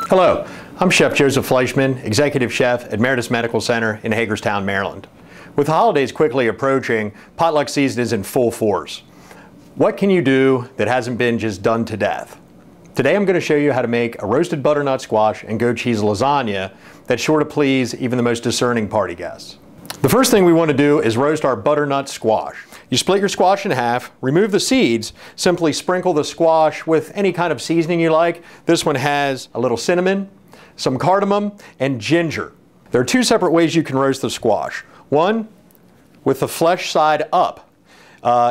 Hello, I'm Chef Joe Fleischman, Executive Chef at Meritus Medical Center in Hagerstown, Maryland. With the holidays quickly approaching, potluck season is in full force. What can you do that hasn't been just done to death? Today I'm going to show you how to make a roasted butternut squash and goat cheese lasagna that's sure to please even the most discerning party guests. The first thing we want to do is roast our butternut squash. You split your squash in half, remove the seeds, simply sprinkle the squash with any kind of seasoning you like. This one has a little cinnamon, some cardamom, and ginger. There are two separate ways you can roast the squash. One, with the flesh side up.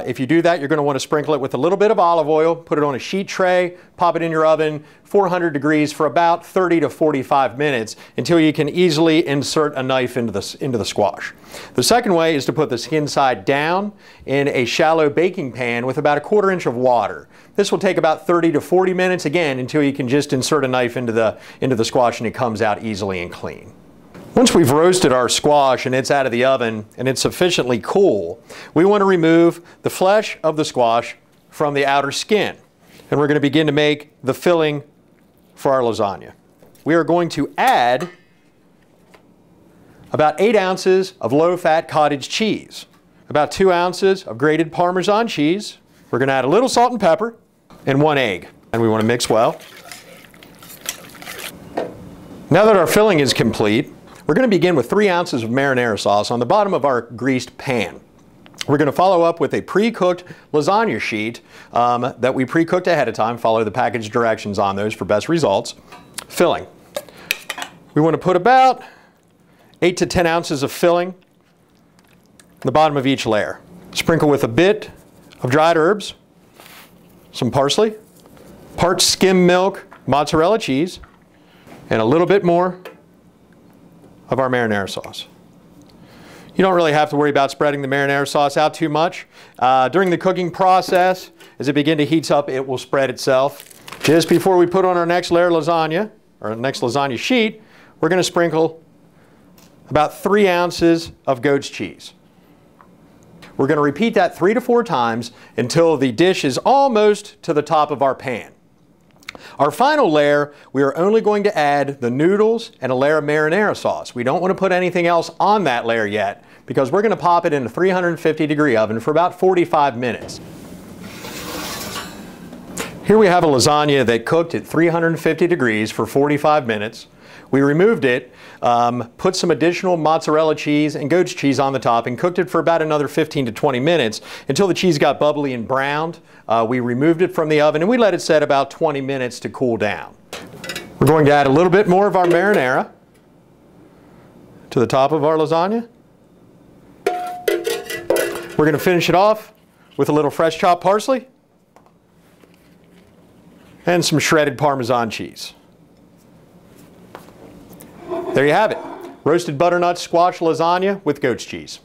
If you do that, you're going to want to sprinkle it with a little bit of olive oil, put it on a sheet tray, pop it in your oven, 400 degrees for about 30 to 45 minutes until you can easily insert a knife into the squash. The second way is to put the skin side down in a shallow baking pan with about 1/4 inch of water. This will take about 30 to 40 minutes again until you can just insert a knife into the squash and it comes out easily and clean. Once we've roasted our squash and it's out of the oven and it's sufficiently cool, we want to remove the flesh of the squash from the outer skin. And we're going to begin to make the filling for our lasagna. We are going to add about 8 ounces of low-fat cottage cheese, about 2 ounces of grated Parmesan cheese. We're going to add a little salt and pepper and 1 egg. And we want to mix well. Now that our filling is complete, we're going to begin with 3 ounces of marinara sauce on the bottom of our greased pan. We're going to follow up with a pre-cooked lasagna sheet that we pre-cooked ahead of time. Follow the package directions on those for best results. Filling. We want to put about 8 to 10 ounces of filling on the bottom of each layer. Sprinkle with a bit of dried herbs, some parsley, part skim milk, mozzarella cheese, and a little bit more of our marinara sauce. You don't really have to worry about spreading the marinara sauce out too much. During the cooking process, as it begins to heat up, it will spread itself. Just before we put on our next layer of lasagna, or next lasagna sheet, we're going to sprinkle about 3 ounces of goat's cheese. We're going to repeat that 3 to 4 times until the dish is almost to the top of our pan. Our final layer, we are only going to add the noodles and a layer of marinara sauce. We don't want to put anything else on that layer yet because we're going to pop it in a 350-degree oven for about 45 minutes. Here we have a lasagna that cooked at 350 degrees for 45 minutes. We removed it, put some additional mozzarella cheese and goat's cheese on the top and cooked it for about another 15 to 20 minutes until the cheese got bubbly and browned. We removed it from the oven and we let it set about 20 minutes to cool down. We're going to add a little bit more of our marinara to the top of our lasagna. We're going to finish it off with a little fresh chopped parsley and some shredded Parmesan cheese. There you have it, roasted butternut squash lasagna with goat's cheese.